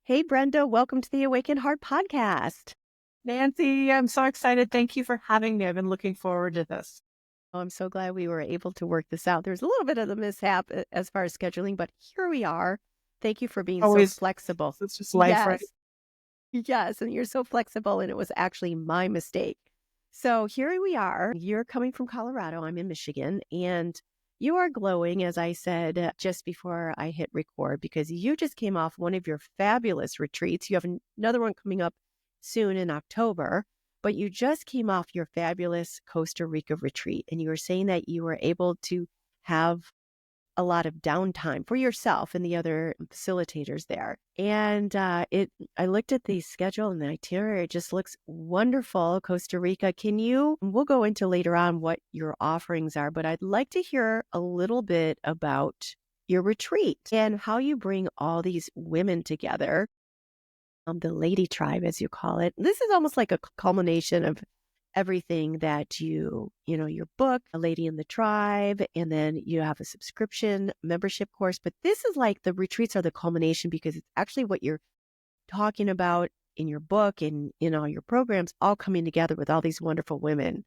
Hey, Brenda, welcome to the Awaken Heart podcast. Nancy, I'm so excited. Thank you for having me. I've been looking forward to this. Oh, I'm so glad we were able to work this out. There's a little bit of the mishap as far as scheduling, but here we are. Thank you for being so Always, flexible. it's just life, right? Yes, yes, and you're so flexible, and it was actually my mistake. So here we are. You're coming from Colorado. I'm in Michigan, and you are glowing, as I said just before I hit record, because you just came off one of your fabulous retreats. You have another one coming up soon in October, but you just came off your fabulous Costa Rica retreat, and you were saying that you were able to have a lot of downtime for yourself and the other facilitators there. And I looked at the schedule and the itinerary. It just looks wonderful. Costa Rica. We'll go into later on what your offerings are, but I'd like to hear a little bit about your retreat and how you bring all these women together. The lady tribe, as you call it. This is almost like a culmination of everything that your book, A Lady in the Tribe, and then you have a subscription membership course. But this is like the retreats are the culmination because it's actually what you're talking about in your book and in all your programs, all coming together with all these wonderful women.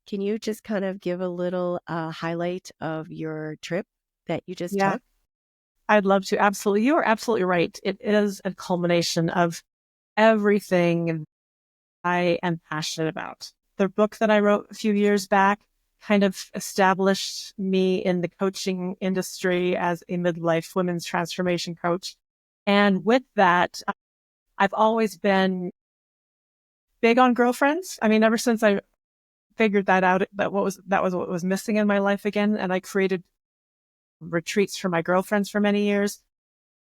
Can you just kind of give a little highlight of your trip that you just Yeah, took? I'd love to. Absolutely. You are absolutely right. It is a culmination of everything I am passionate about. The book that I wrote a few years back kind of established me in the coaching industry as a midlife women's transformation coach. And with that, I've always been big on girlfriends. I mean, ever since I figured that out, that was what was missing in my life again. And I created retreats for my girlfriends for many years.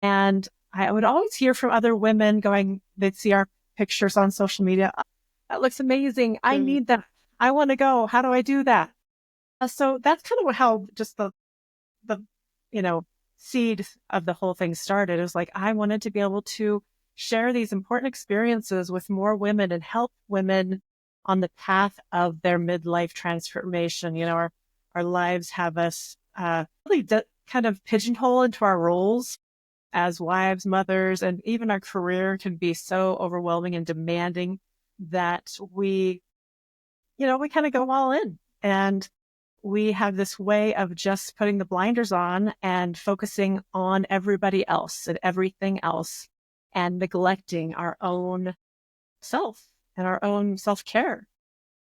And I would always hear from other women they'd see our pictures on social media. "Oh, that looks amazing. I Mm-hmm. need that. I want to go. How do I do that?" So that's kind of how just the, you know, seed of the whole thing started. It was like, I wanted to be able to share these important experiences with more women and help women on the path of their midlife transformation. Our lives have us really kind of pigeonhole into our roles as wives, mothers, and even our career can be so overwhelming and demanding that we kind of go all in. And we have this way of just putting the blinders on and focusing on everybody else and everything else and neglecting our own self and our own self-care.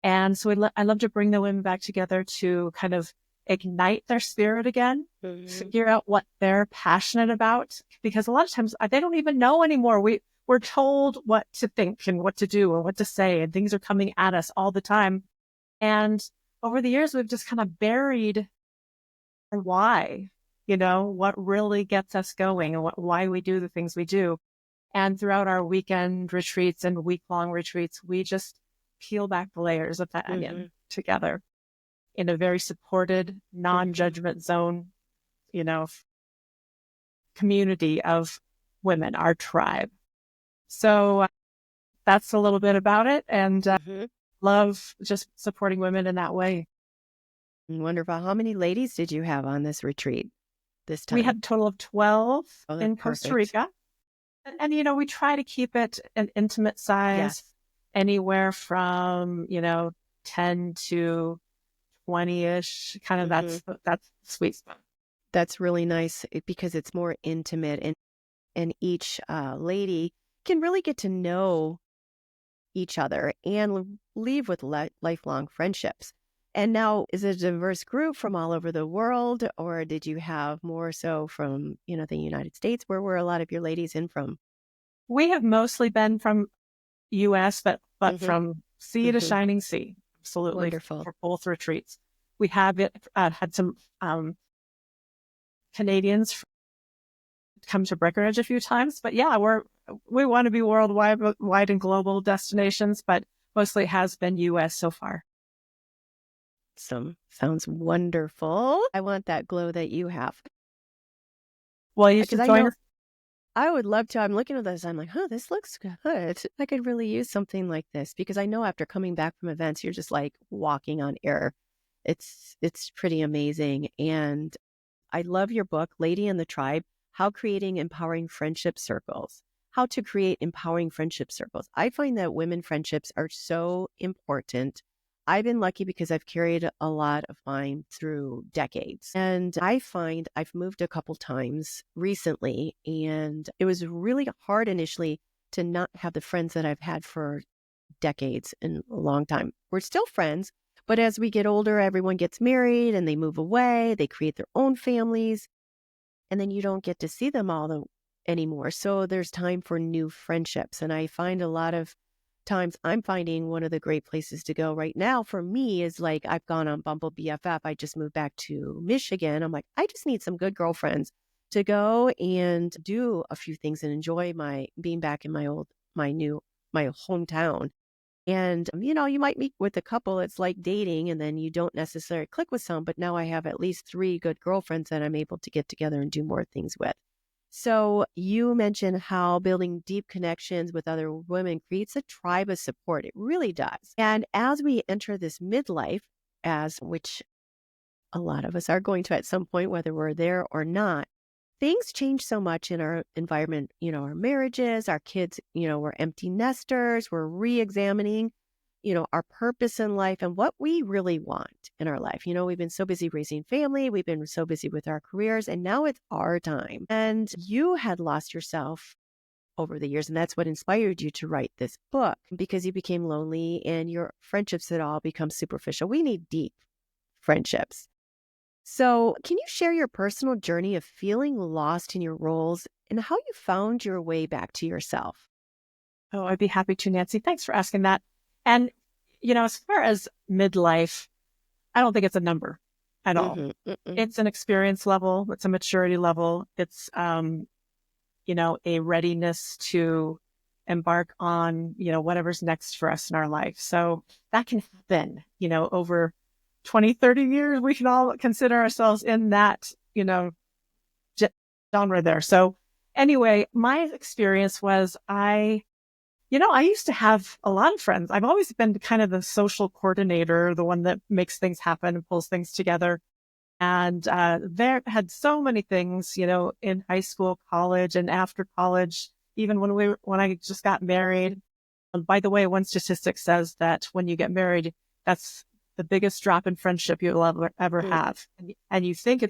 And so I love to bring the women back together to kind of ignite their spirit again, Mm-hmm. figure out what they're passionate about, because a lot of times they don't even know anymore. We're told what to think and what to do and what to say, and things are coming at us all the time. And over the years, we've just kind of buried our why, what really gets us going and why we do the things we do. And throughout our weekend retreats and week-long retreats, we just peel back the layers of that Mm-hmm. onion together in a very supported, Mm-hmm. non-judgment zone, you know, community of women, our tribe. So that's a little bit about it, and Mm-hmm. love just supporting women in that way. Wonderful. How many ladies did you have on this retreat this We time? had a total of 12 Oh, that's in Costa perfect. Rica. And we try to keep it an intimate size, Yes. anywhere from, 10 to 20-ish, kind of Hmm. that's the sweet spot. That's really nice because it's more intimate and each lady can really get to know each other and leave with lifelong friendships. And now, is it a diverse group from all over the world, or did you have more so from, the United States? Where were a lot of your ladies in from? We have mostly been from US, but Hmm. from sea to Hmm. shining sea, absolutely, Wonderful. for both retreats. We have had some Canadians come to Breckenridge a few times, but yeah, we want to be worldwide, wide and global destinations, but mostly it has been US so far. Sounds wonderful. I want that glow that you have Well, you because should I join know us. I would love to. I'm looking at this. I'm like, oh, this looks good. I could really use something like this because I know after coming back from events, you're just like walking on air. It's pretty amazing. And I love your book, Lady in the Tribe, How Creating Empowering Friendship Circles. how to create empowering friendship circles. I find that women friendships are so important. I've been lucky because I've carried a lot of mine through decades. And I find I've moved a couple times recently, and it was really hard initially to not have the friends that I've had for decades and a long time. We're still friends, but as we get older, everyone gets married and they move away, they create their own families, and then you don't get to see them anymore. So there's time for new friendships. And I find a lot of times I'm finding one of the great places to go right now for me is like I've gone on Bumble BFF. I just moved back to Michigan. I'm like, I just need some good girlfriends to go and do a few things and enjoy my being back in my hometown. And, you might meet with a couple. It's like dating, and then you don't necessarily click with some. But now I have at least 3 good girlfriends that I'm able to get together and do more things with. So you mentioned how building deep connections with other women creates a tribe of support. It really does. And as we enter this midlife, as which a lot of us are going to at some point, whether we're there or not, things change so much in our environment, our marriages, our kids, we're empty nesters, we're re-examining, our purpose in life and what we really want in our life. We've been so busy raising family, we've been so busy with our careers, and now it's our time. And you had lost yourself over the years, and that's what inspired you to write this book because you became lonely and your friendships had all become superficial. We need deep friendships. So, can you share your personal journey of feeling lost in your roles and how you found your way back to yourself? Oh, I'd be happy to, Nancy. Thanks for asking that. And, as far as midlife, I don't think it's a number at all. It's an experience level. It's a maturity level. It's, a readiness to embark on, whatever's next for us in our life. So that can happen, over 20, 30 years. We can all consider ourselves in that, genre there. So anyway, my experience was I used to have a lot of friends. I've always been kind of the social coordinator, the one that makes things happen and pulls things together. And there had so many things, in high school, college, and after college, even when I just got married. And by the way, one statistic says that when you get married, that's the biggest drop in friendship you'll ever have. And you think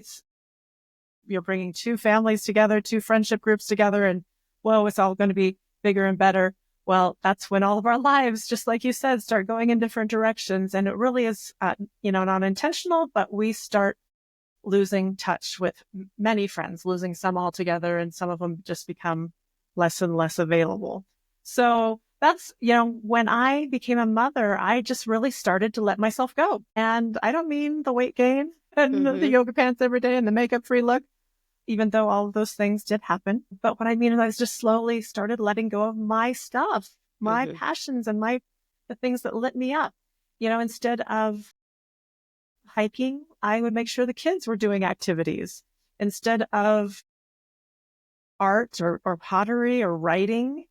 you're bringing 2 families together, 2 friendship groups together, and whoa, it's all going to be bigger and better. Well, that's when all of our lives, just like you said, start going in different directions. And it really is, not intentional, but we start losing touch with many friends, losing some altogether, and some of them just become less and less available. So that's, when I became a mother, I just really started to let myself go. And I don't mean the weight gain and the yoga pants every day and the makeup free look, even though all of those things did happen. But what I mean is I just slowly started letting go of my stuff, my passions and the things that lit me up. Instead of hiking, I would make sure the kids were doing activities. Instead of art or pottery or writing,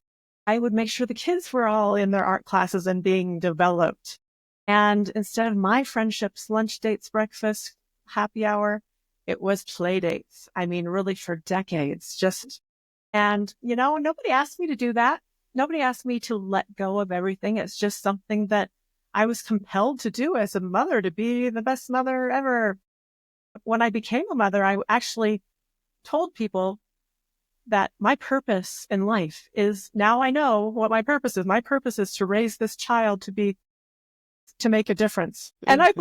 I would make sure the kids were all in their art classes and being developed. And instead of my friendships, lunch dates, breakfast, happy hour, it was play dates. I mean, really for decades, and nobody asked me to do that. Nobody asked me to let go of everything. It's just something that I was compelled to do as a mother to be the best mother ever. When I became a mother, I actually told people that my purpose in life is, now I know what my purpose is. My purpose is to raise this child to make a difference. And I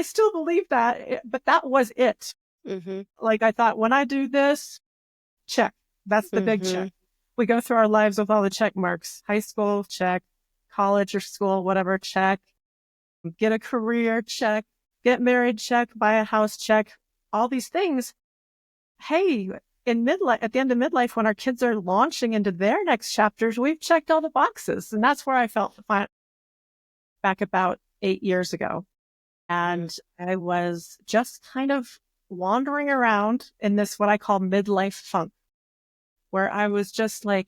still believe that, but that was it. Like I thought, when I do this, check. That's the big check. We go through our lives with all the check marks. High school, check. College or school, whatever, check. Get a career, check. Get married, check. Buy a house, check. All these things. Hey, in midlife, at the end of midlife, when our kids are launching into their next chapters, we've checked all the boxes. And that's where I felt back about 8 years ago. And I was just kind of wandering around in this, what I call midlife funk, where I was just like,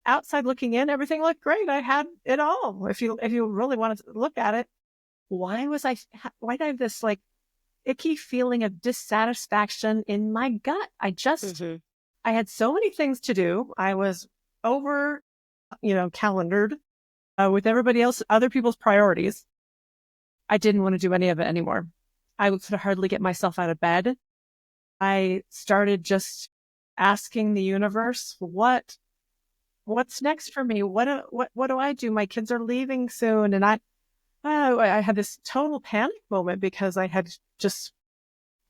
outside looking in, everything looked great. I had it all. If you really wanted to look at it, why did I have this like icky feeling of dissatisfaction in my gut? I I had so many things to do. I was over, calendared with everybody else, other people's priorities. I didn't want to do any of it anymore. I could hardly get myself out of bed. I started just asking the universe, what's next for me? What do I do? My kids are leaving soon. And I had this total panic moment because I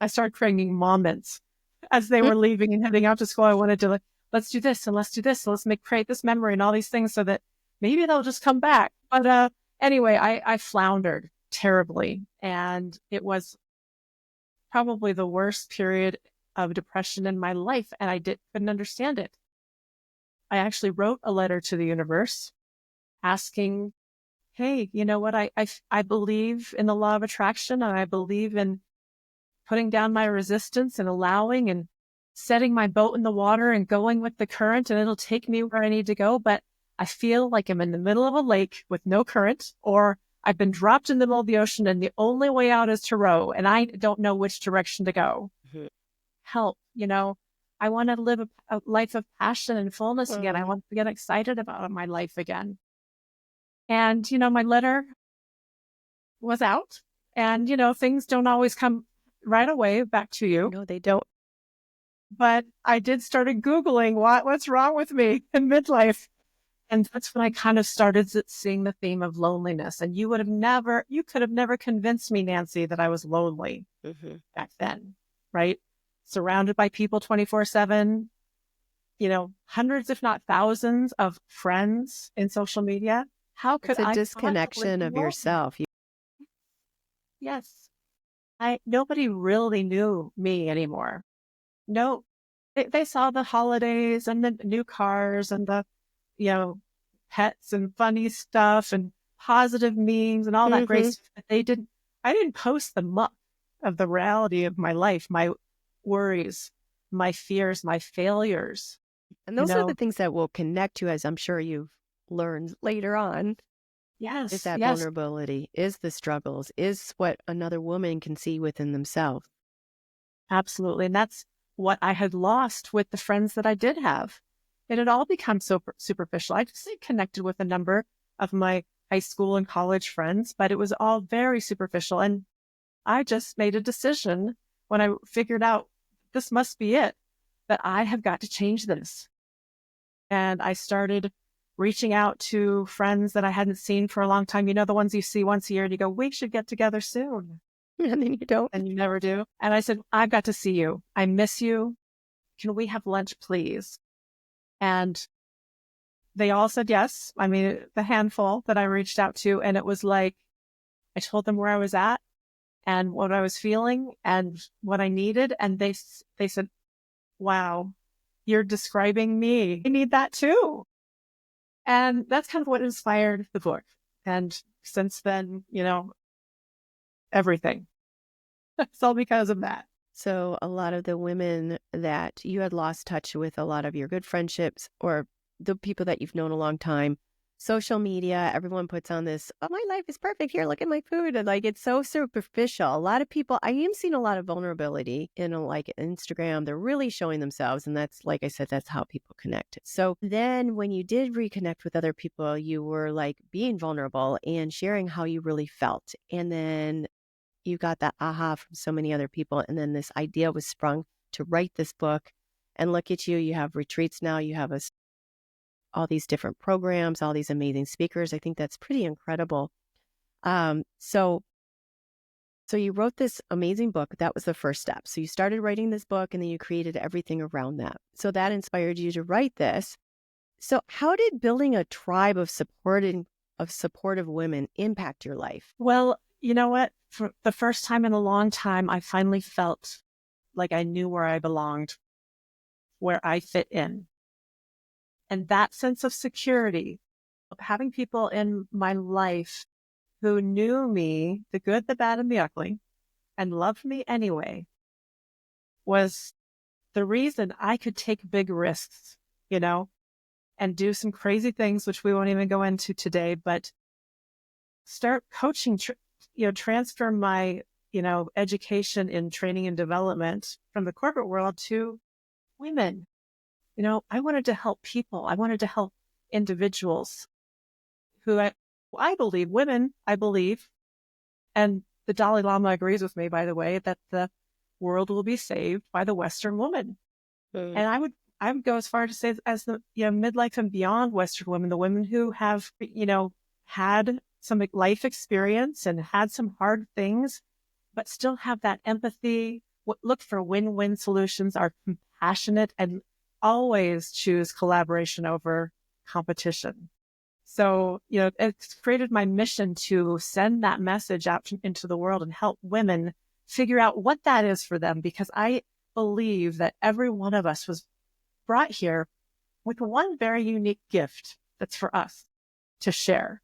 started creating moments as they were leaving and heading out to school. I wanted to let's do this and let's do this. And let's create this memory and all these things so that maybe they'll just come back. But anyway, I floundered terribly. And it was probably the worst period of depression in my life. And I couldn't understand it. I actually wrote a letter to the universe asking, hey, you know what? I believe in the law of attraction, and I believe in putting down my resistance and allowing and setting my boat in the water and going with the current, and it'll take me where I need to go. But I feel like I'm in the middle of a lake with no current, or I've been dropped in the middle of the ocean and the only way out is to row, and I don't know which direction to go. Mm-hmm. Help, I want to live a life of passion and fullness again. I want to get excited about my life again. And, my letter was out, and, things don't always come right away back to you. No, they don't. But I did started Googling what's wrong with me in midlife. And that's when I kind of started seeing the theme of loneliness. And you could have never convinced me, Nancy, that I was lonely back then, right? Surrounded by people 24/7, hundreds, if not thousands of friends in social media. How could it's a disconnection of yourself? Yes. Nobody really knew me anymore. No, they saw the holidays and the new cars and the, pets and funny stuff and positive memes and all that great stuff. But I didn't post the muck of the reality of my life, my worries, my fears, my failures. And those are the things that will connect you, as I'm sure you've learned later on. Yes. Is that vulnerability, is the struggles, is what another woman can see within themselves. Absolutely. And that's what I had lost with the friends that I did have. It had all become so superficial. I just stayed connected with a number of my high school and college friends, but it was all very superficial. And I just made a decision when I figured out this must be it, that I have got to change this. And I started reaching out to friends that I hadn't seen for a long time. The ones you see once a year and you go, we should get together soon. And then you don't. And you never do. And I said, I've got to see you. I miss you. Can we have lunch, please? And they all said yes. I mean, the handful that I reached out to. And it was like, I told them where I was at and what I was feeling and what I needed. And they said, wow, you're describing me. I need that too. And that's kind of what inspired the book. And since then, everything. It's all because of that. So a lot of the women that you had lost touch with, a lot of your good friendships or the people that you've known a long time, social media, everyone puts on this, oh, my life is perfect. Here, look at my food. And it's so superficial. A lot of people, I am seeing a lot of vulnerability in Instagram. They're really showing themselves. And that's, like I said, that's how people connect. So then when you did reconnect with other people, you were being vulnerable and sharing how you really felt. And then you got that aha from so many other people. And then this idea was sprung to write this book. And look at you, you have retreats now, you have all these different programs, all these amazing speakers. I think that's pretty incredible. So you wrote this amazing book. That was the first step. So you started writing this book and then you created everything around that. So that inspired you to write this. So how did building a tribe of supportive women impact your life? Well, you know what? For the first time in a long time, I finally felt like I knew where I belonged, where I fit in. And that sense of security, having people in my life who knew me, the good, the bad, and the ugly, and loved me anyway, was the reason I could take big risks, and do some crazy things, which we won't even go into today, but start coaching, transfer my, education in training and development from the corporate world to women I wanted to help people. I wanted to help individuals who I believe, women, I believe, and the Dalai Lama agrees with me, by the way, that the world will be saved by the Western woman. Mm. And I would go as far to say as the, midlife and beyond Western women, the women who have, had some life experience and had some hard things, but still have that empathy, look for win-win solutions, are compassionate, and always choose collaboration over competition. So, it's created my mission to send that message out into the world and help women figure out what that is for them, because I believe that every one of us was brought here with one very unique gift that's for us to share.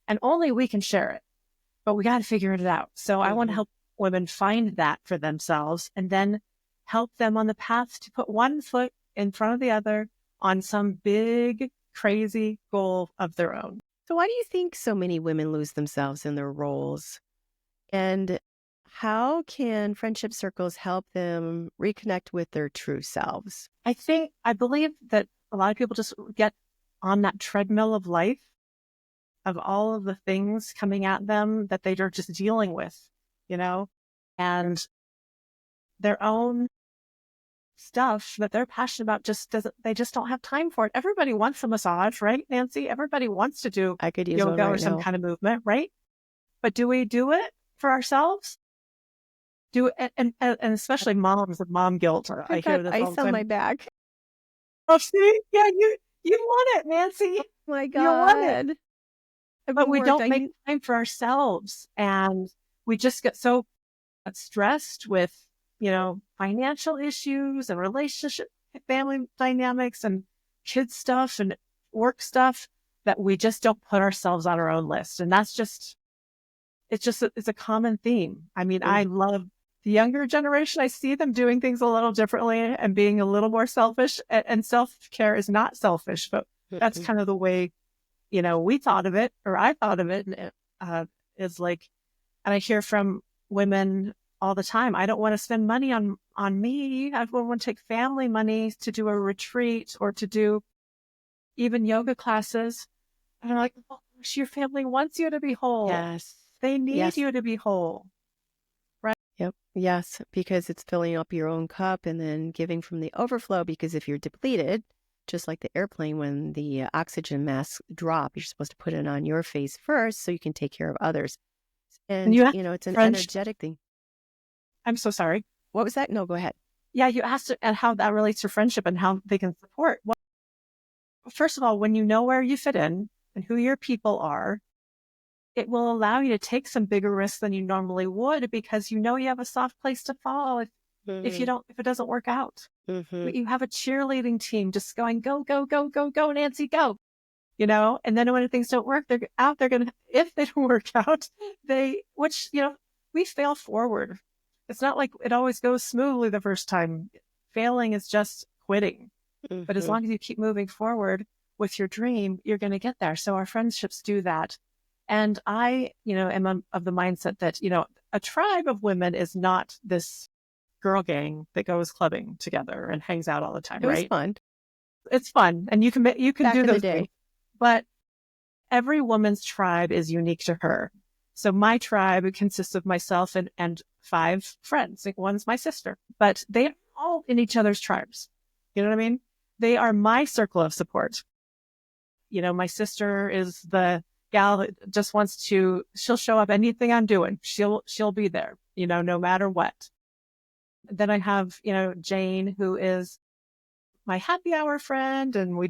And only we can share it, but we got to figure it out. So I want to help women find that for themselves and then help them on the path to put one foot in front of the other on some big, crazy goal of their own. So why do you think so many women lose themselves in their roles? And how can friendship circles help them reconnect with their true selves? I believe that a lot of people just get on that treadmill of life, of all of the things coming at them that they are just dealing with, and their own stuff that they're passionate about they just don't have time for it. Everybody wants a massage, right, Nancy? Everybody wants to do I could use yoga one right or some now. kind of movement, right? But do we do it for ourselves? And especially moms with mom guilt. I I've got hear this all ice the on time. my back. Oh, see? Yeah, you want it, Nancy. Oh my You want it. God. I've But been we worked. don't make time for ourselves. And we just get so stressed with, financial issues and relationship, family dynamics and kid stuff and work stuff that we just don't put ourselves on our own list. And it's a common theme. I mean, I love the younger generation. I see them doing things a little differently and being a little more selfish, and self-care is not selfish, but that's kind of the way, we thought of it, or I thought of it. And is like, and I hear from women all the time, I don't want to spend money on me. I don't want to take family money to do a retreat or to do even yoga classes. And I'm like, oh, your family wants you to be whole. Yes. They need Yes. you to be whole. Right. Yep. Yes. Because it's filling up your own cup and then giving from the overflow. Because if you're depleted, just like the airplane, when the oxygen masks drop, you're supposed to put it on your face first so you can take care of others. And, you it's an energetic thing. I'm so sorry. What was that? No, go ahead. Yeah, you asked how that relates to friendship and how they can support. Well, first of all, when you know where you fit in and who your people are, it will allow you to take some bigger risks than you normally would, because you have a soft place to fall if it doesn't work out. But you have a cheerleading team just going, go, go, go, go, go, Nancy, go. And then when things don't work, if they don't work out, we fail forward. It's not like it always goes smoothly the first time. Failing is just quitting. But as long as you keep moving forward with your dream, you're going to get there. So our friendships do that. And I, am of the mindset that, a tribe of women is not this girl gang that goes clubbing together and hangs out all the time, right? It was fun. It's fun. And you can Back do in those the day. things. But every woman's tribe is unique to her. So my tribe consists of myself and 5 friends. Like, one's my sister, but they are all in each other's tribes. You know what I mean? They are my circle of support. My sister is the gal that just she'll show up anything I'm doing. She'll be there, no matter what. Then I have, Jane, who is my happy hour friend, and we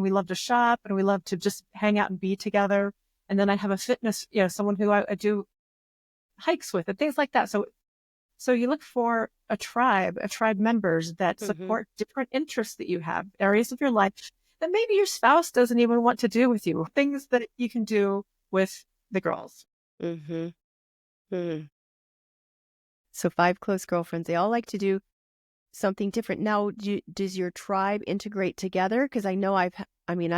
love to shop and we love to just hang out and be together. And then I have a fitness, someone who I do hikes with and things like that. So you look for a tribe members that support different interests that you have, areas of your life that maybe your spouse doesn't even want to do with you, things that you can do with the girls. So 5 close girlfriends, they all like to do something different. Now, does your tribe integrate together? Because I know I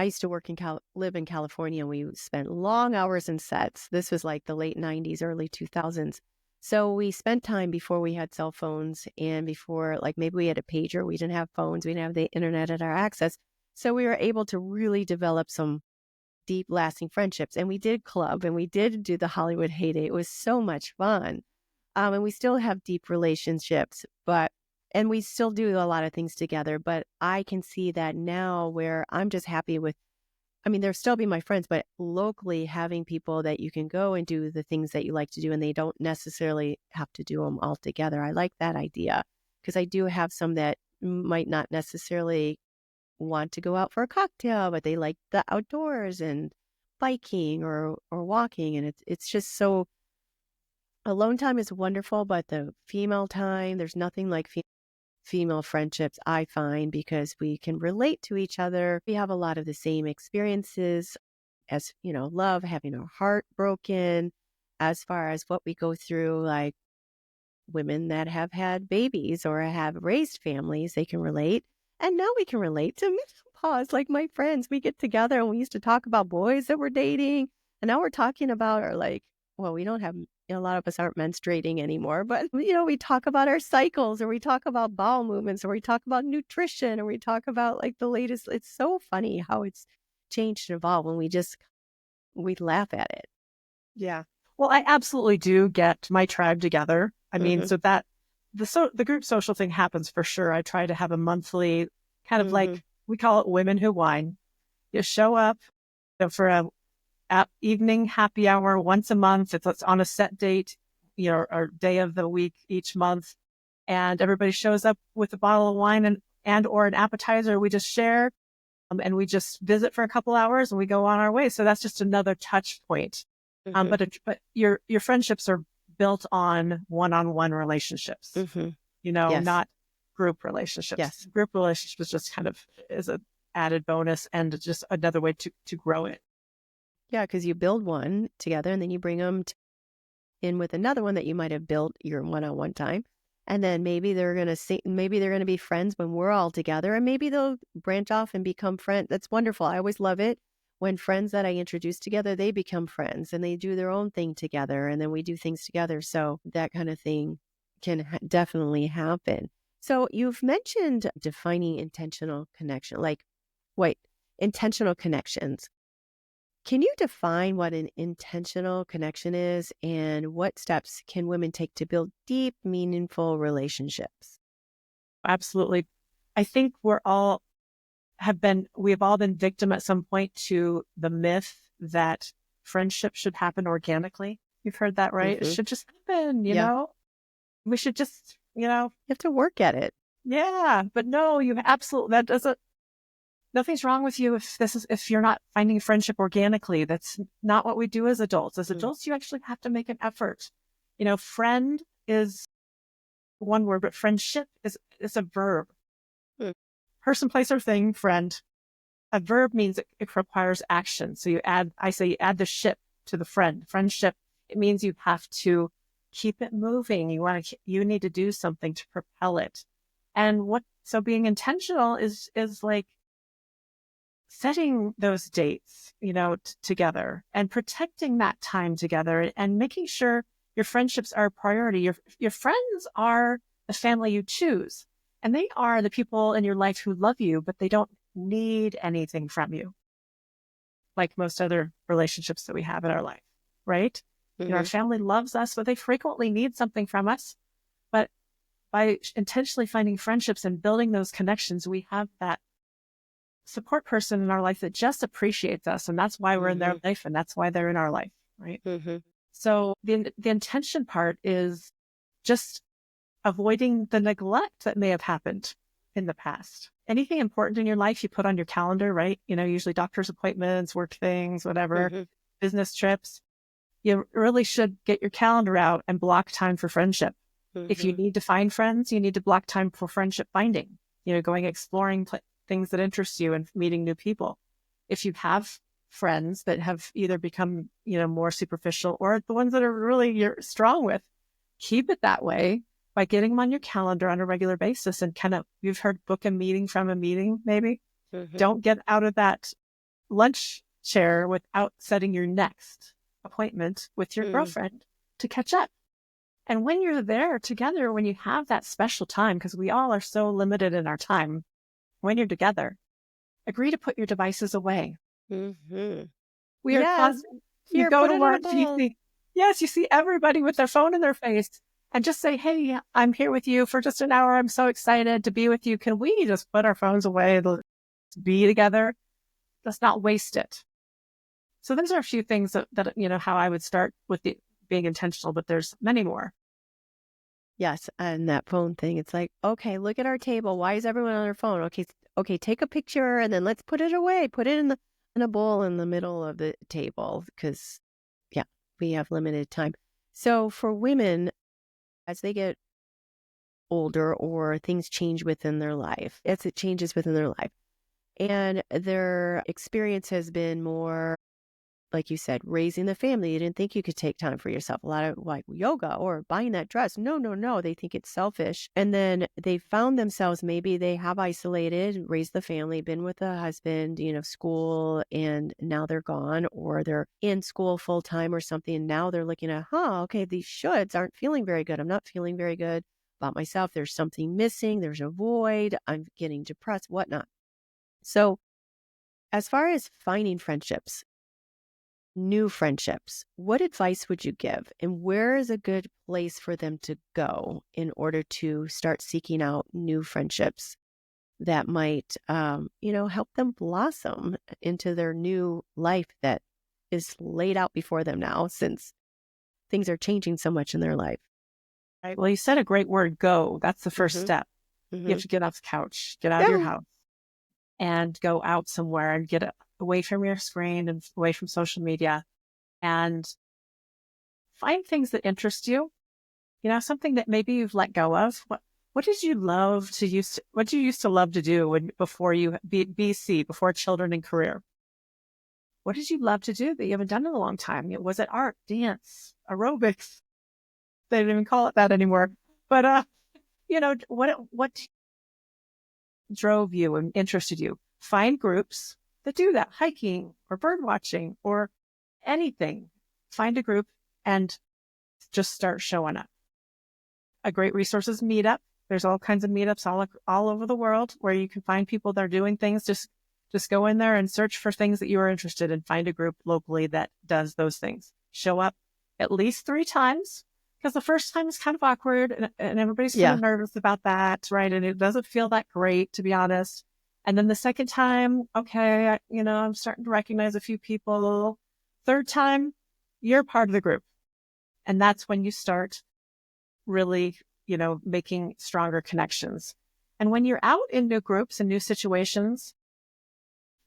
used to live in California, and we spent long hours in sets. This was like the late 90s, early 2000s. So we spent time before we had cell phones and before, like, maybe we had a pager. We didn't have phones. We didn't have the internet at our access. So we were able to really develop some deep, lasting friendships. And we did club and we did do the Hollywood heyday. It was so much fun. And we still have deep relationships, and we still do a lot of things together. But I can see that now where I'm just happy with, I mean, they'll still be my friends, but locally having people that you can go and do the things that you like to do, and they don't necessarily have to do them all together. I like that idea because I do have some that might not necessarily want to go out for a cocktail, but they like the outdoors and biking or walking. And it's just so, alone time is wonderful, but the female time, there's nothing like female friendships, I find, because we can relate to each other. We have a lot of the same experiences as, love, having our heart broken, as far as what we go through, like women that have had babies or have raised families, they can relate. And now we can relate to menopause. Like my friends, we get together and we used to talk about boys that we're dating. And now we're talking about our, like, well, we don't have, a lot of us aren't menstruating anymore, but, we talk about our cycles, or we talk about bowel movements, or we talk about nutrition, or we talk about like the latest. It's so funny how it's changed and evolved when we laugh at it. Yeah. Well, I absolutely do get my tribe together. I mean, Hmm. so that the group social thing happens for sure. I try to have a monthly kind of Hmm. like, we call it Women Who Wine. You show up, for a evening happy hour once a month. It's on a set date, or day of the week each month. And everybody shows up with a bottle of wine and or an appetizer. We just share, and we just visit for a couple hours and we go on our way. So that's just another touch point. Hmm. But your friendships are built on one-on-one relationships, Hmm. Yes. not group relationships. Yes. Group relationships just kind of is an added bonus and just another way to grow it. Yeah, because you build one together and then you bring them in with another one that you might have built your one-on-one time. And then maybe they're gonna be friends when we're all together, and maybe they'll branch off and become friends. That's wonderful. I always love it when friends that I introduce together, they become friends and they do their own thing together, and then we do things together. So that kind of thing can definitely happen. So you've mentioned defining intentional connection, like, wait, intentional connections. Can you define what an intentional connection is and what steps can women take to build deep, meaningful relationships? Absolutely. I think we have all been victim at some point to the myth that friendship should happen organically. You've heard that, right? It Hmm. should just happen, Yeah, we should just, you have to work at it. yeah, but no, you absolutely, that doesn't, nothing's wrong with you if you're not finding friendship organically. That's not what we do as adults. As Mm. adults, you actually have to make an effort. Friend is one word, but friendship is a verb. Mm. Person, place, or thing, friend. A verb means it requires action. So you add the ship to the friendship. It means you have to keep it moving. You need to do something to propel it. So being intentional is like setting those dates, together and protecting that time together and making sure your friendships are a priority. Your friends are the family you choose, and they are the people in your life who love you, but they don't need anything from you, like most other relationships that we have in our life, right? Our Hmm. family loves us, but they frequently need something from us. But by intentionally finding friendships and building those connections, we have that support person in our life that just appreciates us. And that's why we're in their Hmm. life. And that's why they're in our life. Right. Hmm. So the intention part is just avoiding the neglect that may have happened in the past. Anything important in your life you put on your calendar, right? Usually doctor's appointments, work things, whatever, Hmm. business trips. You really should get your calendar out and block time for friendship. If you Hmm. need to find friends, you need to block time for friendship finding, going exploring things that interest you and meeting new people. If you have friends that have either become, more superficial or the ones that are really you're strong with, keep it that way by getting them on your calendar on a regular basis and you've heard book a meeting from a meeting, maybe. Hmm. Don't get out of that lunch chair without setting your next appointment with your Hmm. girlfriend to catch up. And when you're there together, when you have that special time, because we all are so limited in our time, when you're together, agree to put your devices away. Mm-hmm. We are Yes. constant. You Here, go put to it in a lunch and you bowl. see, yes, you see everybody with their phone in their face and just say, hey, I'm here with you for just an hour. I'm so excited to be with you. Can we just put our phones away, be together? Let's not waste it. So those are a few things that how I would start with being intentional, but there's many more. Yes, and that phone thing, it's like, okay, look at our table. Why is everyone on their phone? Okay, take a picture and then let's put it away. Put it in a bowl in the middle of the table because yeah, we have limited time. So for women, as they get older or things change within their life, as it changes within their life, and their experience has been more like you said, raising the family. You didn't think you could take time for yourself. A lot of like yoga or buying that dress. No, no, no. They think it's selfish. And then they found themselves, maybe they have isolated, raised the family, been with a husband, school, and now they're gone or they're in school full time or something. And now they're looking at, okay, these shoulds aren't feeling very good. I'm not feeling very good about myself. There's something missing. There's a void. I'm getting depressed, whatnot. So as far as finding friendships, new friendships, what advice would you give? And where is a good place for them to go in order to start seeking out new friendships that might, help them blossom into their new life that is laid out before them now since things are changing so much in their life? Right. Well, you said a great word, go. That's the first Mm-hmm. step. You Mm-hmm. have to get off the couch, get out of your Go. house and go out somewhere and get away from your screen and away from social media and find things that interest you. Something that maybe you've let go of. What did you love to what you used to love to do before you BC, before children and career? What did you love to do that you haven't done in a long time? Was it art, dance, aerobics? They don't even call it that anymore. But what drove you and interested you? Find groups that do that, hiking or bird watching or anything. Find a group and just start showing up. A great resource is Meetup. There's all kinds of meetups all over the world where you can find people that are doing things. Just go in there and search for things that you are interested in. Find a group locally that does those things. Show up at least 3 times because the first time is kind of awkward and everybody's kind Yeah. of nervous about that, right? And it doesn't feel that great, to be honest. And then the second time, okay, I'm starting to recognize a few people. Third time, you're part of the group. And that's when you start really, making stronger connections. And when you're out in new groups and new situations,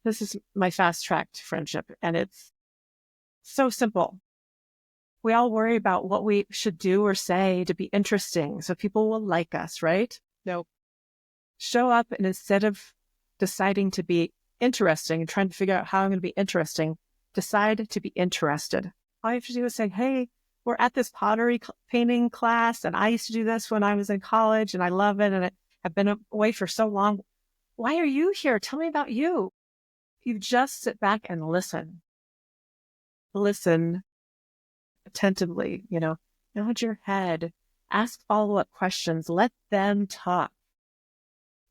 this is my fast track to friendship. And it's so simple. We all worry about what we should do or say to be interesting so people will like us, right? No. Show up and instead of deciding to be interesting and trying to figure out how I'm going to be interesting, decide to be interested. All you have to do is say, hey, we're at this pottery painting class, and I used to do this when I was in college, and I love it, and I've been away for so long. Why are you here? Tell me about you. You just sit back and listen. Listen attentively, nod your head, ask follow-up questions, let them talk.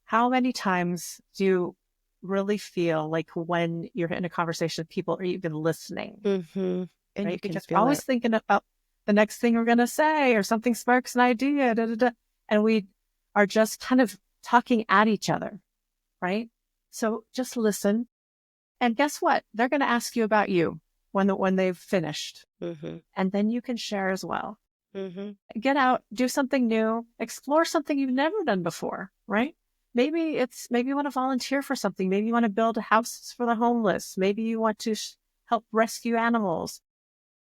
How many times do you really feel like when you're in a conversation, people are even listening, Mm-hmm. And you right? can Because we're feel always it. thinking about the next thing we're going to say or something sparks an idea, and we are just kind of talking at each other, right? So just listen. And guess what? They're going to ask you about you when they've finished. Mm-hmm. And then you can share as well. Mm-hmm. Get out, do something new, explore something you've never done before, right? Maybe you want to volunteer for something. Maybe you want to build a house for the homeless. Maybe you want to help rescue animals.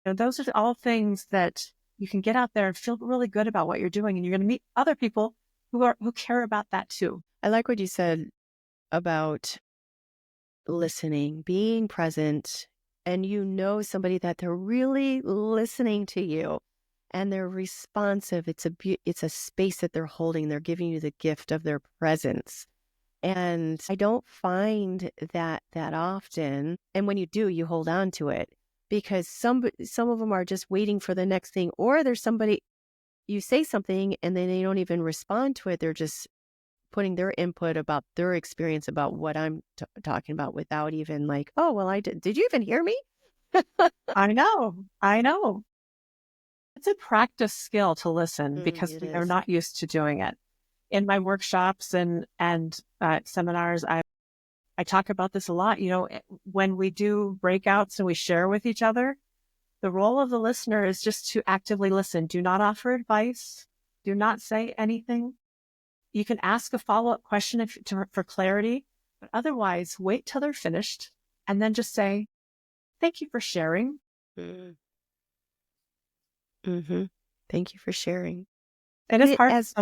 Those are all things that you can get out there and feel really good about what you're doing. And you're going to meet other people who care about that too. I like what you said about listening, being present, and somebody that they're really listening to you and they're responsive. It's a space that they're holding. They're giving you the gift of their presence. And I don't find that often. And when you do, you hold on to it because some of them are just waiting for the next thing, or there's somebody you say something and then they don't even respond to it. They're just putting their input about their experience about what I'm talking about without even like, oh, well, I did. Did you even hear me? I know. I know. It's a practice skill to listen because It we are is. not used to doing it. In my workshops and seminars, I talk about this a lot. When we do breakouts and we share with each other, the role of the listener is just to actively listen. Do not offer advice. Do not say anything. You can ask a follow-up question for clarity, but otherwise wait till they're finished and then just say, thank you for sharing. Mm. Mm-hmm. Thank you for sharing. It is hard As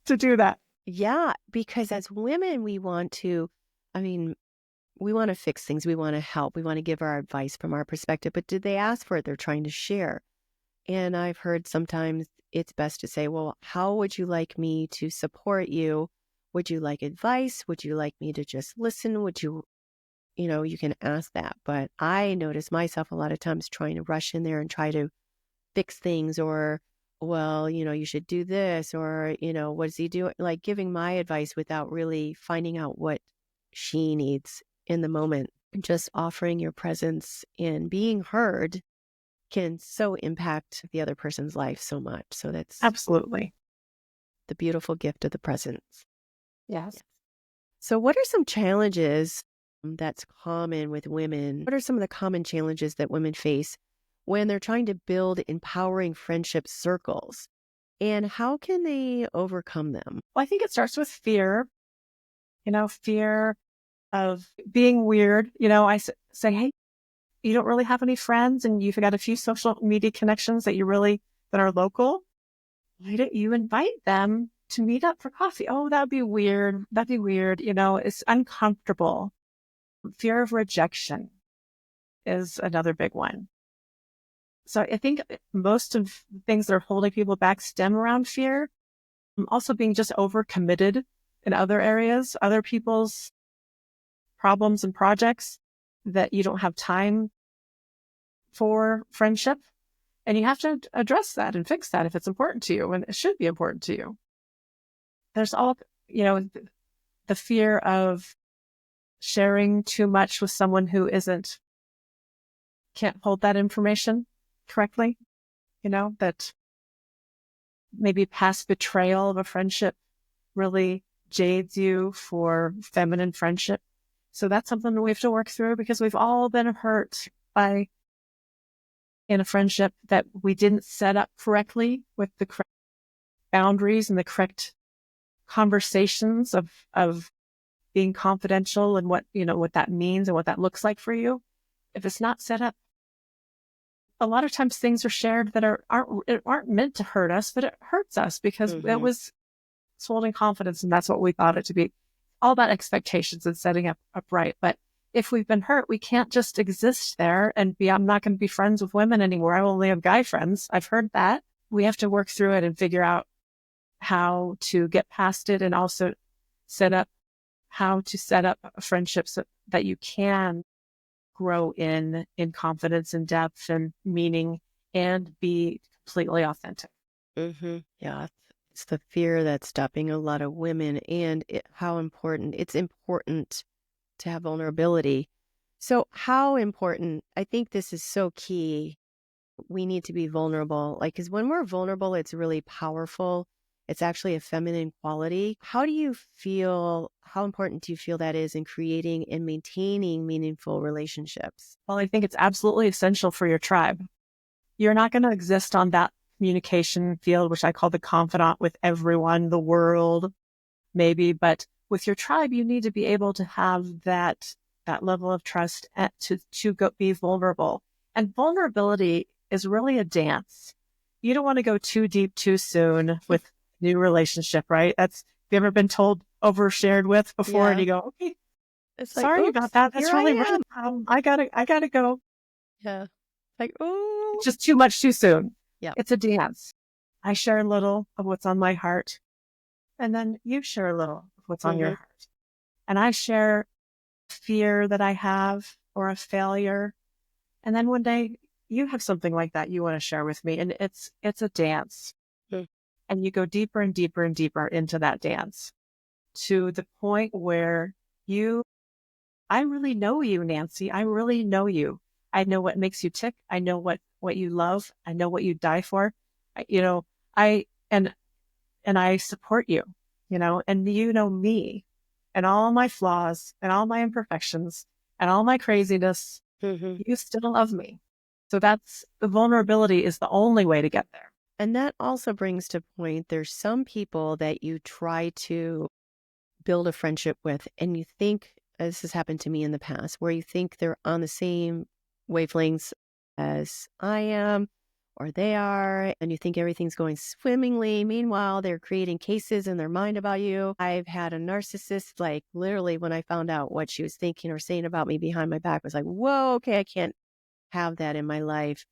to do that. Yeah, because as women, we want to, I mean, we want to fix things. We want to help. We want to give our advice from our perspective. But did they ask for it? They're trying to share. And I've heard sometimes it's best to say, well, how would you like me to support you? Would you like advice? Would you like me to just listen? Would you, you can ask that. But I notice myself a lot of times trying to rush in there and try to fix things or, well, you should do this or, what does he do? Like giving my advice without really finding out what she needs in the moment. Just offering your presence and being heard can so impact the other person's life so much. So that's Absolutely. the beautiful gift of the presence. Yes. So what are some challenges that's common with women? What are some of the common challenges that women face when they're trying to build empowering friendship circles? And how can they overcome them? Well, I think it starts with fear, fear of being weird. Say, hey, you don't really have any friends and you've got a few social media connections that are local. Why don't you invite them to meet up for coffee? Oh, that'd be weird. That'd be weird. It's uncomfortable. Fear of rejection is another big one. So I think most of the things that are holding people back stem around fear. Also being just overcommitted in other areas, other people's problems and projects that you don't have time for friendship. And you have to address that and fix that if it's important to you, and it should be important to you. There's the fear of sharing too much with someone who can't hold that information correctly, that maybe past betrayal of a friendship really jades you for feminine friendship. So that's something that we have to work through because we've all been hurt in a friendship that we didn't set up correctly with the correct boundaries and the correct conversations of being confidential and what that means and what that looks like for you. If it's not set up, a lot of times things are shared that aren't meant to hurt us, but it hurts us because it's holding confidence, and that's what we thought it to be. All about expectations and setting up right. But if we've been hurt, we can't just exist there and I'm not going to be friends with women anymore. I only have guy friends. I've heard that. We have to work through it and figure out how to get past it and also how to set up friendships that you can grow in confidence and depth and meaning and be completely authentic. Yeah, it's the fear that's stopping a lot of women and how important it's important to have vulnerability. So how important, I think this is so key. We need to be vulnerable. Because when we're vulnerable, it's really powerful. It's actually a feminine quality. How important do you feel that is in creating and maintaining meaningful relationships? Well, I think it's absolutely essential for your tribe. You're not going to exist on that communication field, which I call the confidant with everyone, the world, maybe, but with your tribe, you need to be able to have that level of trust to be vulnerable. And vulnerability is really a dance. You don't want to go too deep too soon with new relationship, right? Have you ever been told overshared with before and you go, okay, It's sorry about that. That's really am. I gotta go. Yeah. Oh. It's just too much too soon. Yeah. It's a dance. I share a little of what's on my heart. And then you share a little of what's on your heart. And I share fear that I have or a failure. And then one day you have something like that you want to share with me. And it's a dance. And you go deeper and deeper and deeper into that dance to the point where I really know you, Nancy. I really know you. I know what makes you tick. I know what you love. I know what you die for. I and I support you, and you know me and all my flaws and all my imperfections and all my craziness. Mm-hmm. You still love me. So that's the vulnerability is the only way to get there. And that also brings to point, there's some people that you try to build a friendship with, and you think, this has happened to me in the past, where you think they're on the same wavelengths as I am or they are, and you think everything's going swimmingly. Meanwhile, they're creating cases in their mind about you. I've had a narcissist, like literally when I found out what she was thinking or saying about me behind my back, was like, whoa, okay, I can't have that in my life.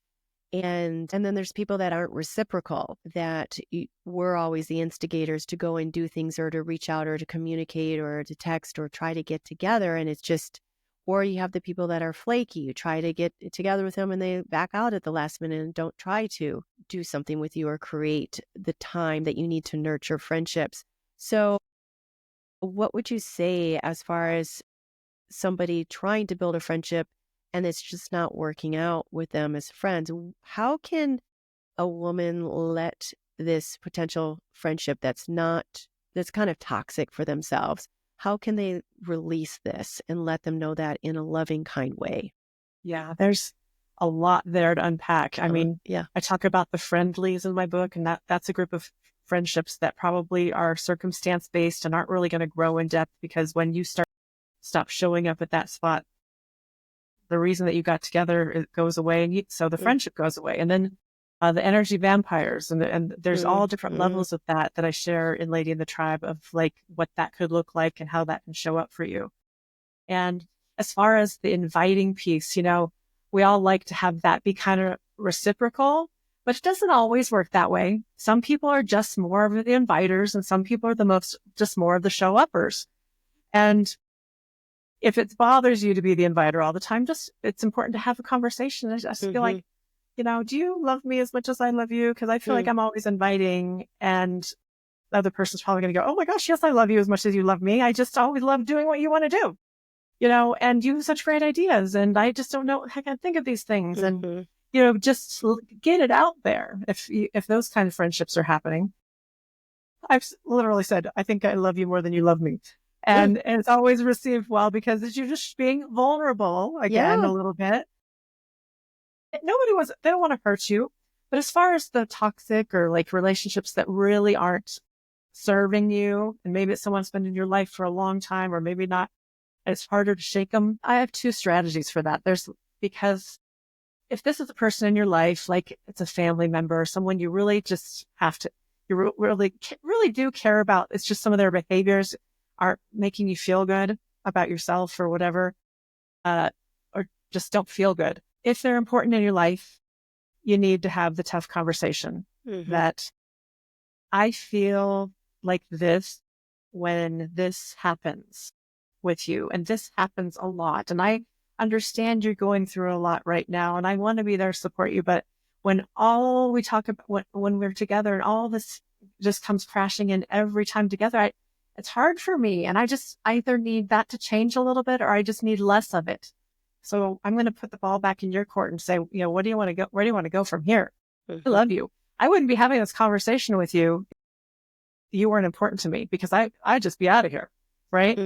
And then there's people that aren't reciprocal, that we're always the instigators to go and do things or to reach out or to communicate or to text or try to get together. And it's just, or you have the people that are flaky. You try to get together with them and they back out at the last minute and don't try to do something with you or create the time that you need to nurture friendships. So what would you say as far as somebody trying to build a friendship and it's just not working out with them as friends? How can a woman let this potential friendship that's kind of toxic for themselves, how can they release this and let them know that in a loving, kind way? Yeah, there's a lot there to unpack. I mean, Yeah. I talk about the friendlies in my book, and that's a group of friendships that probably are circumstance based and aren't really going to grow in depth, because when you stop showing up at that spot, the reason that you got together, it goes away, and so the friendship goes away. And then the energy vampires, and there's all different levels of that I share in Lady in the Tribe, of like what that could look like and how that can show up for you. And as far as the inviting piece, we all like to have that be kind of reciprocal, but it doesn't always work that way. Some people are just more of the inviters, and some people are just more of the show uppers. And if it bothers you to be the inviter all the time, it's important to have a conversation. I just feel like, do you love me as much as I love you? Because I feel like I'm always inviting, and the other person's probably going to go, oh my gosh, yes, I love you as much as you love me. I just always love doing what you want to do, and you have such great ideas, and I just don't know how I can think of these things. And, just get it out there. If those kind of friendships are happening, I've literally said, I think I love you more than you love me. And it's always received well, because you're just being vulnerable again, a little bit. They don't want to hurt you. But as far as the toxic or like relationships that really aren't serving you, and maybe it's someone who's been in your life for a long time, or maybe not, it's harder to shake them. I have two strategies for that. Because if this is a person in your life, like it's a family member or someone you really just you really do care about, it's just some of their behaviors aren't making you feel good about yourself or whatever, or just don't feel good. If they're important in your life, you need to have the tough conversation that I feel like this when this happens with you, and this happens a lot. And I understand you're going through a lot right now, and I want to be there to support you. But when all we talk about, when we're together and all this just comes crashing in every time together, it's hard for me. And I either need that to change a little bit, or I just need less of it. So I'm going to put the ball back in your court and say, where do you want to go from here? I love you. I wouldn't be having this conversation with you. You weren't important to me, because I'd just be out of here. Right.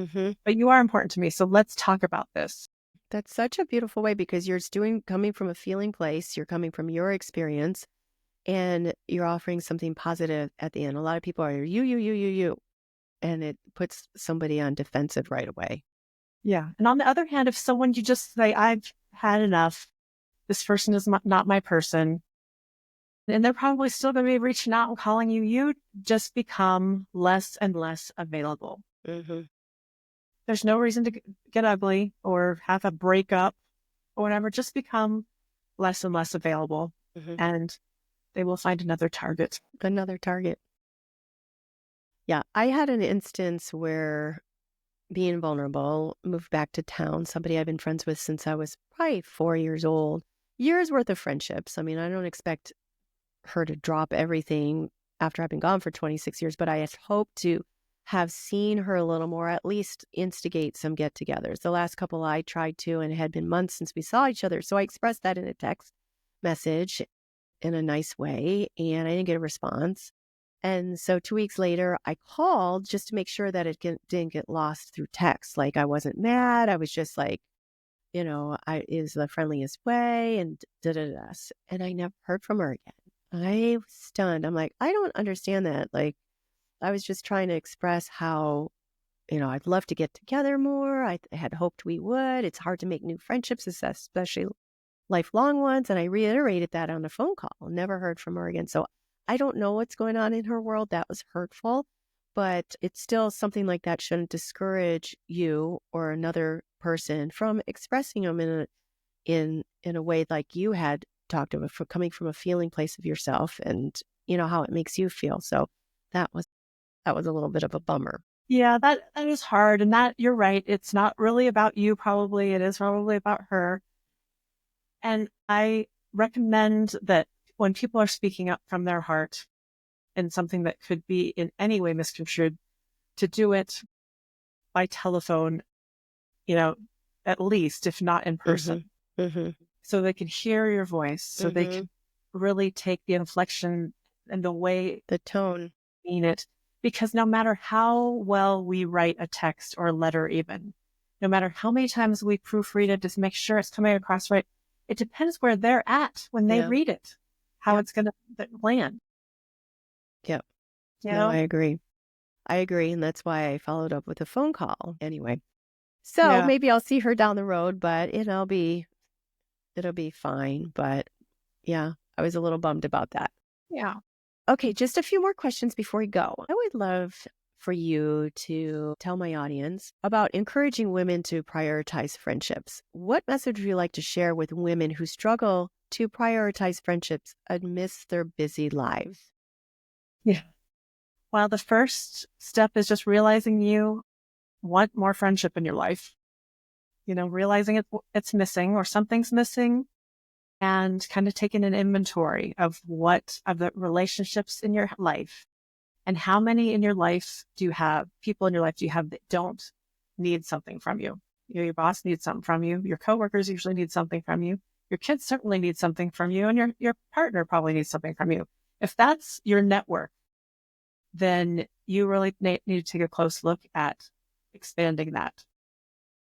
But you are important to me. So let's talk about this. That's such a beautiful way, because you're coming from a feeling place. You're coming from your experience, and you're offering something positive at the end. A lot of people are you. And it puts somebody on defensive right away. Yeah. And on the other hand, if someone you just say, I've had enough, this person is not my person, and they're probably still going to be reaching out and calling you, you just become less and less available. There's no reason to get ugly or have a breakup or whatever. Just become less and less available, and they will find another target. Yeah. I had an instance where, being vulnerable, moved back to town, somebody I've been friends with since I was probably 4 years old, years worth of friendships. I mean, I don't expect her to drop everything after I've been gone for 26 years, but I had hoped to have seen her a little more, at least instigate some get-togethers. The last couple I tried to, and it had been months since we saw each other. So I expressed that in a text message in a nice way, and I didn't get a response. And so 2 weeks later, I called just to make sure that it didn't get lost through text. Like, I wasn't mad. I was just like, I is the friendliest way and da da da. And I never heard from her again. I was stunned. I'm like, I don't understand that. Like, I was just trying to express how, I'd love to get together more. I had hoped we would. It's hard to make new friendships, especially lifelong ones. And I reiterated that on a phone call. Never heard from her again. So I don't know what's going on in her world. That was hurtful, but it's still something like that shouldn't discourage you or another person from expressing them in a way like you had talked about, for coming from a feeling place of yourself and how it makes you feel. So that was a little bit of a bummer. Yeah, that is hard. And that, you're right. It's not really about you, probably. It is probably about her. And I recommend that when people are speaking up from their heart in something that could be in any way misconstrued, to do it by telephone, at least, if not in person, so they can hear your voice, so they can really take the inflection and the way, the tone, mean it. Because no matter how well we write a text or a letter, even, no matter how many times we proofread it to make sure it's coming across right, it depends where they're at when they read it, how it's going to land. Yep. You No, know? I agree. And that's why I followed up with a phone call anyway. So maybe I'll see her down the road, but it'll be fine. But yeah, I was a little bummed about that. Yeah. Okay, just a few more questions before we go. I would love for you to tell my audience about encouraging women to prioritize friendships. What message would you like to share with women who struggle to prioritize friendships amidst their busy lives? Yeah. Well, the first step is just realizing you want more friendship in your life. Realizing it's missing or something's missing, and kind of taking an inventory of the relationships in your life, and how many in your life people in your life do you have that don't need something from you? Your boss needs something from you. Your coworkers usually need something from you. Your kids certainly need something from you, and your partner probably needs something from you. If that's your network, then you really need to take a close look at expanding that.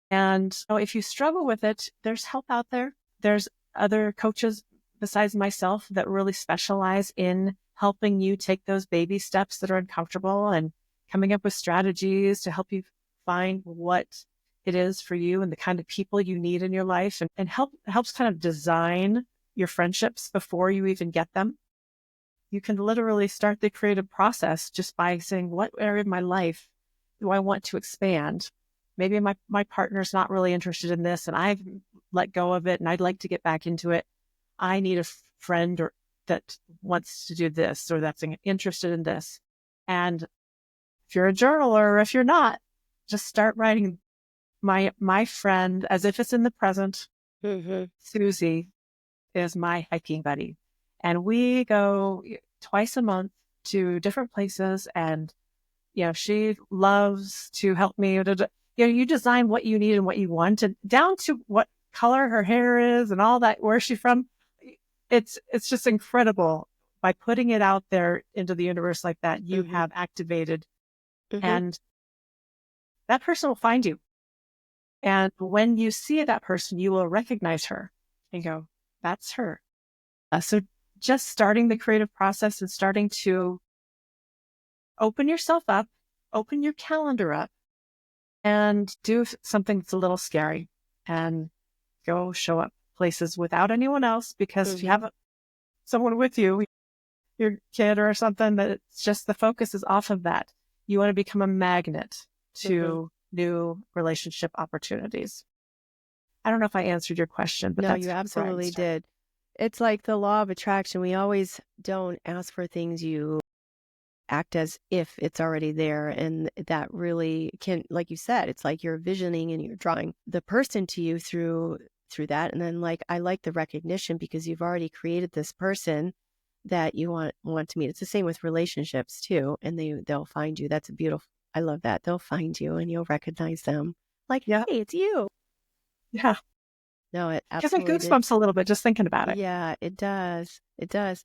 And if you struggle with it, there's help out there. There's other coaches besides myself that really specialize in helping you take those baby steps that are uncomfortable and coming up with strategies to help you find what it is for you and the kind of people you need in your life, and helps kind of design your friendships before you even get them. You can literally start the creative process just by saying, what area of my life do I want to expand? Maybe my partner's not really interested in this and I've let go of it and I'd like to get back into it. I need a friend that wants to do this or that's interested in this. And if you're a journaler or if you're not, just start writing my friend as if it's in the present. Susie is my hiking buddy. And we go twice a month to different places. And, she loves to help me. You design what you need and what you want, and down to what color her hair is and all that, where's she from. It's just incredible. By putting it out there into the universe like that, you have activated, and that person will find you. And when you see that person, you will recognize her and go, that's her. So just starting the creative process and starting to open yourself up, open your calendar up, and do something that's a little scary, and go show up places without anyone else, because if you have someone with you, your kid or something, that it's just the focus is off of that. You want to become a magnet to new relationship opportunities. I don't know if I answered your question, but no, you absolutely did. It's like the law of attraction. We always don't ask for things, you act as if it's already there. And that really can, like you said, it's like you're visioning and you're drawing the person to you through that. And then, like, I like the recognition, because you've already created this person that you want to meet. It's the same with relationships too, and they'll find you. That's a beautiful. I love that. They'll find you and you'll recognize them. Like, Yeah. hey, it's you. Yeah. No, it Gives me absolutely did. goosebumps a little bit just thinking about it. Yeah, it does. It does.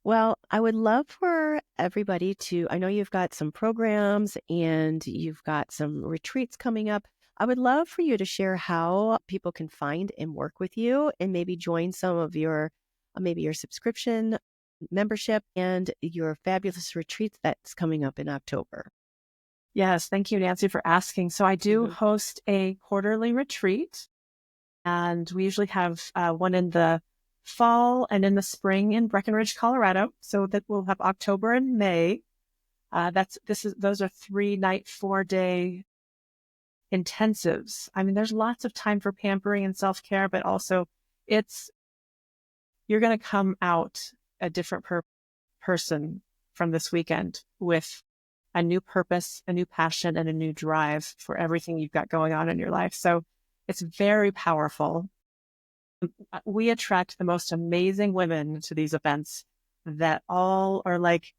Well, I would love for everybody to, I know you've got some programs and you've got some retreats coming up. I would love for you to share how people can find and work with you and maybe join some of your, maybe your subscription membership and your fabulous retreats that's coming up in October. Yes. Thank you, Nancy, for asking. So I do Mhm. host a quarterly retreat, and we usually have one in the fall and in the spring in Breckenridge, Colorado. So that we'll have October and May. Those are 3-night, 4-day intensives. I mean, there's lots of time for pampering and self-care, but also you're going to come out a different person from this weekend with a new purpose, a new passion, and a new drive for everything you've got going on in your life. So it's very powerful. We attract the most amazing women to these events that all are like,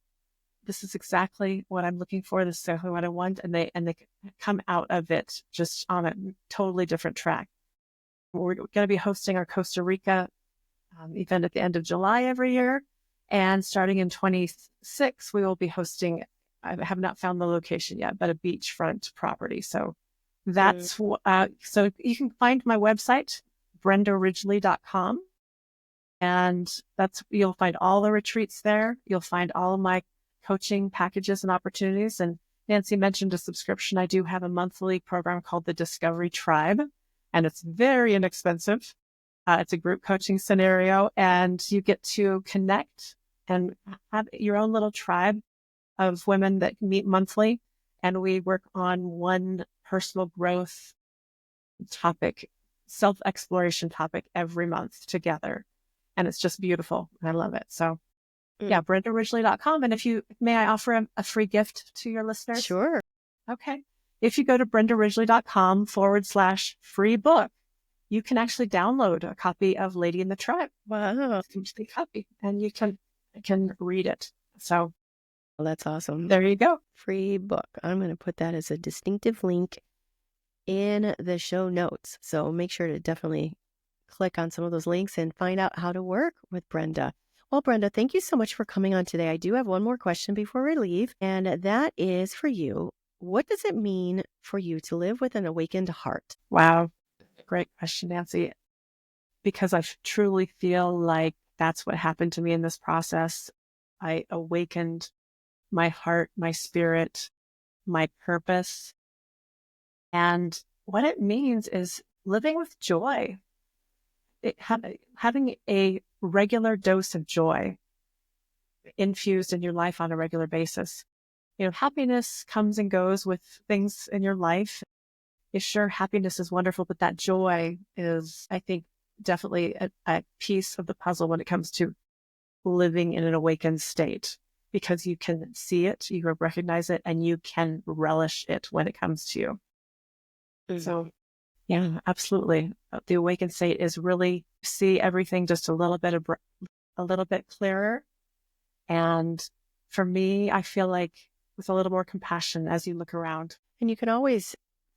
this is exactly what I'm looking for. This is exactly what I want. And they come out of it just on a totally different track. We're going to be hosting our Costa Rica event at the end of July every year. And starting in 26, we will be hosting, I have not found the location yet, but a beachfront property. So so you can find my website, brendaridgely.com. And you'll find all the retreats there. You'll find all of my coaching packages and opportunities. And Nancy mentioned a subscription. I do have a monthly program called the Discovery Tribe, and it's very inexpensive. It's a group coaching scenario, and you get to connect and have your own little tribe of women that meet monthly. And we work on one personal growth topic, self-exploration topic every month together. And it's just beautiful. I love it. So yeah, brendaridgely.com. And may I offer a free gift to your listeners? Sure. Okay. If you go to brendaridgely.com/free book, you can actually download a copy of Lady in the Tribe. Wow. It's a complete copy, and you can read it. So Well, that's awesome. there you go. Free book. I'm going to put that as a distinctive link in the show notes. So make sure to definitely click on some of those links and find out how to work with Brenda. Well, Brenda, thank you so much for coming on today. I do have one more question before we leave, and that is for you. What does it mean for you to live with an awakened heart? Wow. Great question, Nancy. Because I truly feel like that's what happened to me in this process. I awakened my heart, my spirit, my purpose. And what it means is living with joy. Having a regular dose of joy infused in your life on a regular basis. Happiness comes and goes with things in your life. Sure, happiness is wonderful, but that joy is, I think, definitely a piece of the puzzle when it comes to living in an awakened state, because you can see it, you recognize it, and you can relish it when it comes to you. So yeah, absolutely. The awakened state is really see everything just a little bit clearer. And for me, I feel like with a little more compassion as you look around. And you can always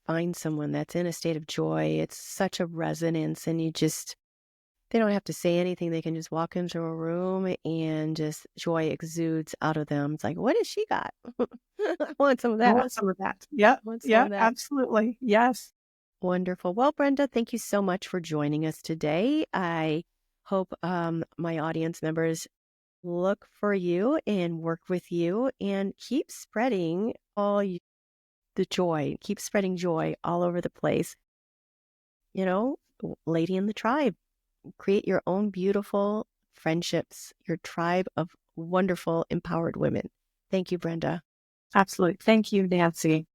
find someone that's in a state of joy. It's such a resonance, and they don't have to say anything. They can just walk into a room and just joy exudes out of them. It's like, what has she got? I want some of that. I want some of that. Yeah. Yeah, absolutely. Yes. Wonderful. Well, Brenda, thank you so much for joining us today. I hope my audience members look for you and work with you and keep spreading the joy, keep spreading joy all over the place. Lady in the tribe, create your own beautiful friendships, your tribe of wonderful, empowered women. Thank you, Brenda. Absolutely. Thank you, Nancy.